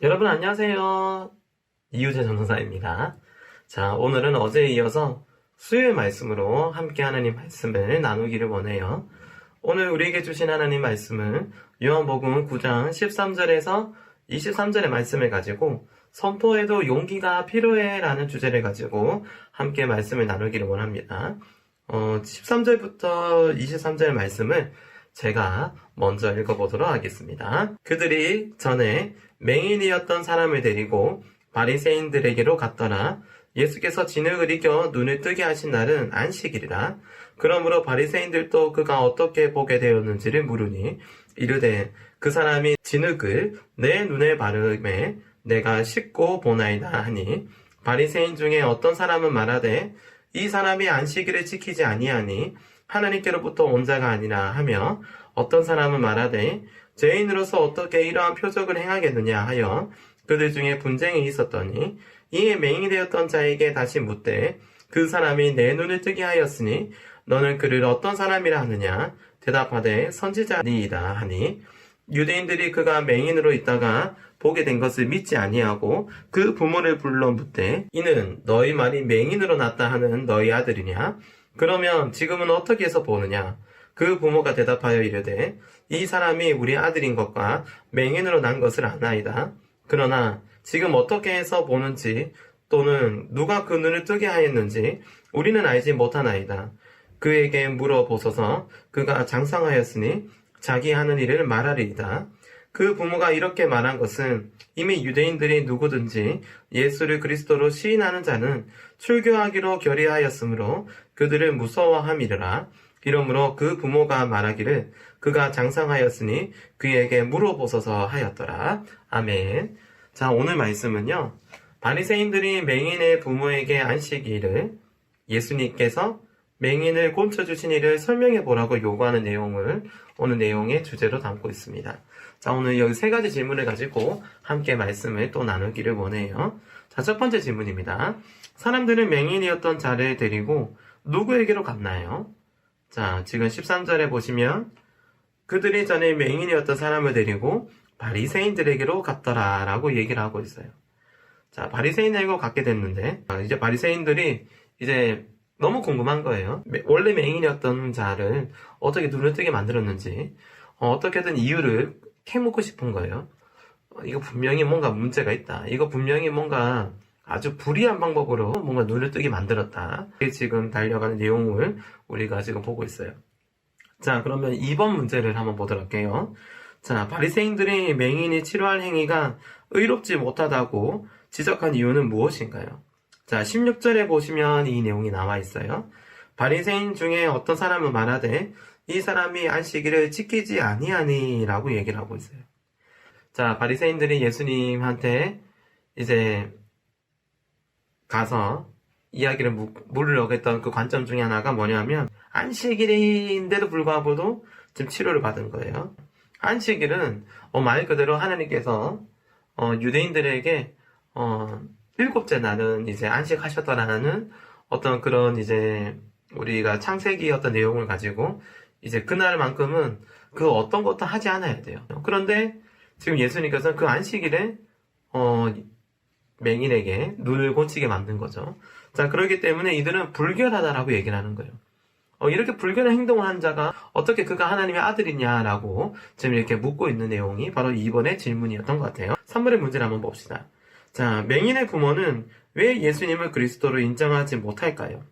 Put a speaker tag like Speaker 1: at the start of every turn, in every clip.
Speaker 1: 여러분 안녕하세요. 이유재 전도사입니다. 자, 오늘은 어제에 이어서 수요일 말씀으로 함께 하나님 말씀을 나누기를 원해요. 오늘 우리에게 주신 하나님 말씀은 요한복음 9장 13절에서 23절의 말씀을 가지고 선포에도 용기가 필요해 라는 주제를 가지고 함께 말씀을 나누기를 원합니다. 13절부터 23절 말씀을 제가 먼저 읽어보도록 하겠습니다. 그들이 전에 맹인이었던 사람을 데리고 바리새인들에게로 갔더라. 예수께서 진흙을 이겨 눈을 뜨게 하신 날은 안식일이라. 그러므로 바리새인들도 그가 어떻게 보게 되었는지를 물으니 이르되 그 사람이 진흙을 내 눈에 바르매 내가 씻고 보나이다 하니, 바리새인 중에 어떤 사람은 말하되 이 사람이 안식일을 지키지 아니하니 하나님께로부터 온 자가 아니라 하며, 어떤 사람은 말하되 죄인으로서 어떻게 이러한 표적을 행하겠느냐 하여 그들 중에 분쟁이 있었더니, 이에 맹인이 되었던 자에게 다시 묻되 그 사람이 내 눈을 뜨게 하였으니 너는 그를 어떤 사람이라 하느냐? 대답하되 선지자니이다 하니, 유대인들이 그가 맹인으로 있다가 보게 된 것을 믿지 아니하고 그 부모를 불러 묻되 이는 너희 말이 맹인으로 났다 하는 너희 아들이냐? 그러면 지금은 어떻게 해서 보느냐? 그 부모가 대답하여 이르되 이 사람이 우리 아들인 것과 맹인으로 난 것을 아나이다. 그러나 지금 어떻게 해서 보는지 또는 누가 그 눈을 뜨게 하였는지 우리는 알지 못하나이다. 그에게 물어보소서. 그가 장상하였으니 자기 하는 일을 말하리이다. 그 부모가 이렇게 말한 것은 이미 유대인들이 누구든지 예수를 그리스도로 시인하는 자는 출교하기로 결의하였으므로 그들을 무서워함이라. 이러므로 그 부모가 말하기를 그가 장상하였으니 그에게 물어보소서 하였더라. 아멘. 자, 오늘 말씀은요, 바리새인들이 맹인의 부모에게 안식일을 예수님께서 맹인을 고쳐주신 일을 설명해 보라고 요구하는 내용을 오늘 내용의 주제로 담고 있습니다. 자, 오늘 여기 세 가지 질문을 가지고 함께 말씀을 또 나누기를 원해요. 자, 첫 번째 질문입니다. 사람들은 맹인이었던 자를 데리고 누구에게로 갔나요? 자, 지금 13절에 보시면 그들이 전에 맹인이었던 사람을 데리고 바리새인들에게로 갔더라 라고 얘기를 하고 있어요. 자, 바리새인에게로 갔게 됐는데 이제 바리새인들이 이제 너무 궁금한 거예요. 원래 맹인이었던 자를 어떻게 눈을 뜨게 만들었는지 어떻게든 이유를 캐묻고 싶은 거예요. 이거 분명히 뭔가 문제가 있다. 이거 분명히 뭔가 아주 불의한 방법으로 뭔가 눈을 뜨게 만들었다. 지금 달려가는 내용을 우리가 지금 보고 있어요. 자, 그러면 2번 문제를 한번 보도록 할게요. 자, 바리새인들이 맹인이 치료할 행위가 의롭지 못하다고 지적한 이유는 무엇인가요? 자, 16절에 보시면 이 내용이 나와 있어요. 바리새인 중에 어떤 사람은 말하되 이 사람이 안식일을 지키지 아니하니 라고 얘기를 하고 있어요. 자, 바리새인들이 예수님한테 이제 가서 이야기를 물으려고 했던 그 관점 중에 하나가 뭐냐면 안식일인데도 불구하고도 지금 치료를 받은 거예요. 안식일은 말 그대로 하나님께서 유대인들에게 7째 날은 이제 안식하셨다라는 어떤 그런 이제 우리가 창세기 어떤 내용을 가지고 이제 그날만큼은 그 어떤 것도 하지 않아야 돼요. 그런데 지금 예수님께서는 그 안식일에 맹인에게 눈을 고치게 만든 거죠. 자, 그렇기 때문에 이들은 불결하다라고 얘기를 하는 거예요. 이렇게 불결한 행동을 한 자가 어떻게 그가 하나님의 아들이냐라고 지금 이렇게 묻고 있는 내용이 바로 이번의 질문이었던 것 같아요. 3번의 문제를 한번 봅시다. 자, 맹인의 부모는 왜 예수님을 그리스도로 인정하지 못할까요?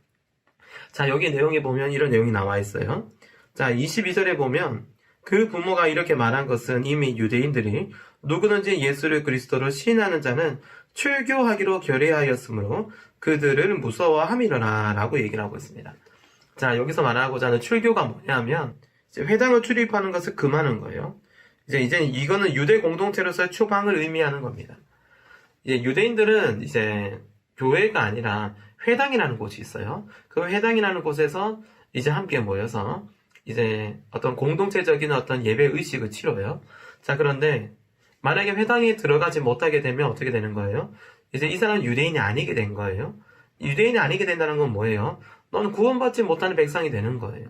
Speaker 1: 자, 여기 내용에 보면 이런 내용이 나와 있어요. 자, 22절에 보면 그 부모가 이렇게 말한 것은 이미 유대인들이 누구든지 예수를 그리스도로 시인하는 자는 출교하기로 결의하였으므로 그들을 무서워함이로라 라고 얘기를 하고 있습니다. 자, 여기서 말하고자 하는 출교가 뭐냐면 이제 회당을 출입하는 것을 금하는 거예요. 이제 이거는 유대 공동체로서의 추방을 의미하는 겁니다. 이제 유대인들은 이제 교회가 아니라 회당이라는 곳이 있어요. 그 회당이라는 곳에서 이제 함께 모여서 이제 어떤 공동체적인 어떤 예배 의식을 치러요. 자, 그런데 만약에 회당에 들어가지 못하게 되면 어떻게 되는 거예요? 이제 이 사람은 유대인이 아니게 된 거예요. 유대인이 아니게 된다는 건 뭐예요? 너는 구원받지 못하는 백성이 되는 거예요.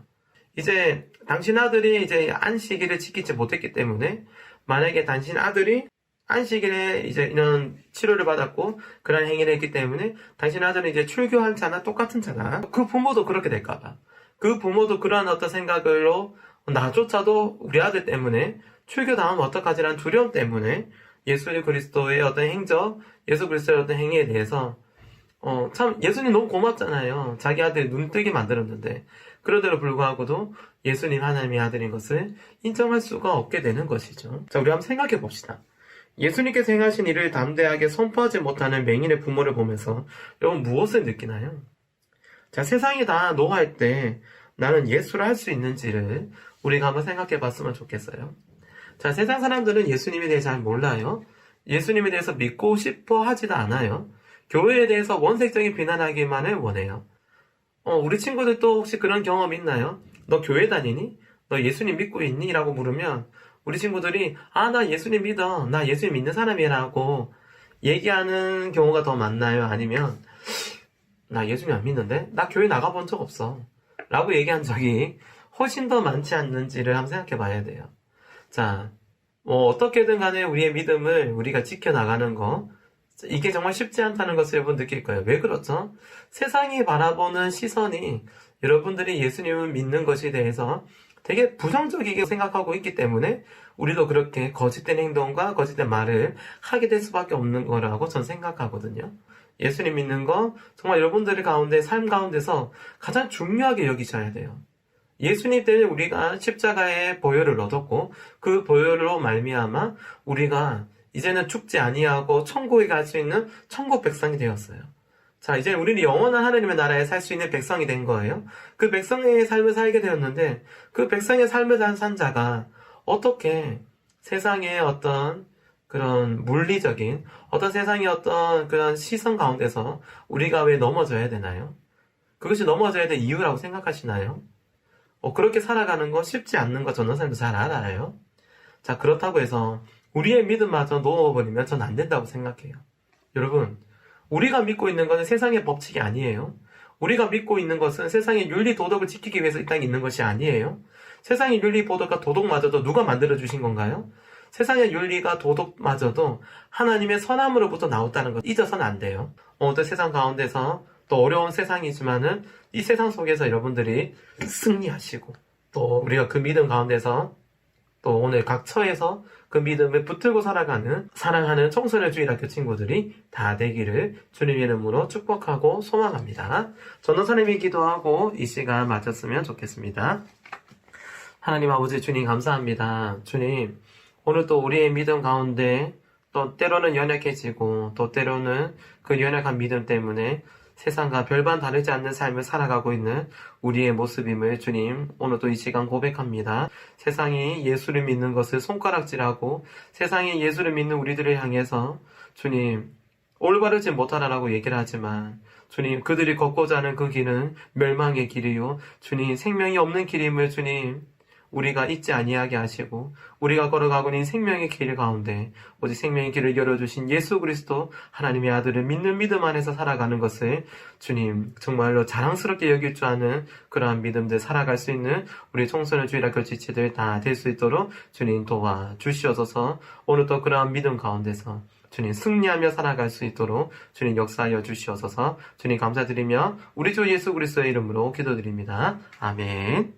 Speaker 1: 이제 당신 아들이 이제 안식일을 지키지 못했기 때문에 만약에 당신 아들이 안식일에 이제 이런 치료를 받았고 그런 행위를 했기 때문에 당신 아들은 이제 출교한 자나 똑같은 자다. 그 부모도 그렇게 될까봐. 그 부모도 그러한 어떤 생각으로 나조차도 우리 아들 때문에 출교당하면 어떡하지라는 두려움 때문에 예수 그리스도의 어떤 행적, 예수 그리스도의 어떤 행위에 대해서 참 예수님 너무 고맙잖아요. 자기 아들 눈뜨게 만들었는데 그러대로 불구하고도 예수님 하나님의 아들인 것을 인정할 수가 없게 되는 것이죠. 자, 우리 한번 생각해 봅시다. 예수님께서 행하신 일을 담대하게 선포하지 못하는 맹인의 부모를 보면서 여러분 무엇을 느끼나요? 자, 세상이 다 노할 때 나는 예수를 할 수 있는지를 우리가 한번 생각해 봤으면 좋겠어요. 자, 세상 사람들은 예수님에 대해 잘 몰라요. 예수님에 대해서 믿고 싶어 하지도 않아요. 교회에 대해서 원색적인 비난하기만을 원해요. 우리 친구들도 혹시 그런 경험 있나요? 너 교회 다니니? 너 예수님 믿고 있니? 라고 물으면 우리 친구들이 나 예수님 믿어. 나 예수님 믿는 사람이라고 얘기하는 경우가 더 많나요? 아니면 나 예수님 안 믿는데? 나 교회 나가본 적 없어. 라고 얘기한 적이 훨씬 더 많지 않는지를 한번 생각해 봐야 돼요. 자, 어떻게든 간에 우리의 믿음을 우리가 지켜나가는 거, 이게 정말 쉽지 않다는 것을 여러분 느낄 거예요. 왜 그렇죠? 세상이 바라보는 시선이 여러분들이 예수님을 믿는 것에 대해서 되게 부정적이게 생각하고 있기 때문에 우리도 그렇게 거짓된 행동과 거짓된 말을 하게 될 수밖에 없는 거라고 전 생각하거든요. 예수님 믿는 거 정말 여러분들 가운데 삶 가운데서 가장 중요하게 여기셔야 돼요. 예수님 때문에 우리가 십자가의 보혈을 얻었고 그 보혈로 말미암아 우리가 이제는 죽지 아니하고 천국에 갈 수 있는 천국 백성이 되었어요. 자, 이제 우리는 영원한 하나님의 나라에 살 수 있는 백성이 된 거예요. 그 백성의 삶을 살게 되었는데 그 백성의 삶을 산 자가 어떻게 세상의 어떤 그런 물리적인 어떤 세상의 어떤 그런 시선 가운데서 우리가 왜 넘어져야 되나요? 그것이 넘어져야 될 이유라고 생각하시나요? 그렇게 살아가는 거 쉽지 않는 거 저는 사람도 잘 알아요. 자, 그렇다고 해서 우리의 믿음마저 놓아버리면 전 안 된다고 생각해요. 여러분, 우리가 믿고 있는 것은 세상의 법칙이 아니에요. 우리가 믿고 있는 것은 세상의 윤리 도덕을 지키기 위해서 이 땅에 있는 것이 아니에요. 세상의 윤리 도덕과 도덕마저도 누가 만들어주신 건가요? 세상의 윤리가 도덕마저도 하나님의 선함으로부터 나왔다는 것 잊어서는 안 돼요. 또 세상 가운데서 또 어려운 세상이지만은 이 세상 속에서 여러분들이 승리하시고 또 우리가 그 믿음 가운데서 또 오늘 각 처에서 그 믿음을 붙들고 살아가는 사랑하는 청소년 주일학교 친구들이 다 되기를 주님의 이름으로 축복하고 소망합니다. 전도사님이 기도하고 이 시간 마쳤으면 좋겠습니다. 하나님 아버지 주님 감사합니다. 주님 오늘 또 우리의 믿음 가운데 또 때로는 연약해지고 또 때로는 그 연약한 믿음 때문에 세상과 별반 다르지 않는 삶을 살아가고 있는 우리의 모습임을 주님 오늘도 이 시간 고백합니다. 세상이 예수를 믿는 것을 손가락질하고 세상이 예수를 믿는 우리들을 향해서 주님 올바르지 못하라라고 얘기를 하지만 주님 그들이 걷고자 하는 그 길은 멸망의 길이요 주님 생명이 없는 길임을 주님 우리가 잊지 아니하게 하시고 우리가 걸어가고 있는 생명의 길 가운데 오직 생명의 길을 열어주신 예수 그리스도 하나님의 아들을 믿는 믿음 안에서 살아가는 것을 주님 정말로 자랑스럽게 여길 줄 아는 그러한 믿음들 살아갈 수 있는 우리 청소년 주일학교 지체들 다 될 수 있도록 주님 도와주시옵소서. 오늘도 그러한 믿음 가운데서 주님 승리하며 살아갈 수 있도록 주님 역사하여 주시옵소서. 주님 감사드리며 우리 주 예수 그리스도의 이름으로 기도드립니다. 아멘.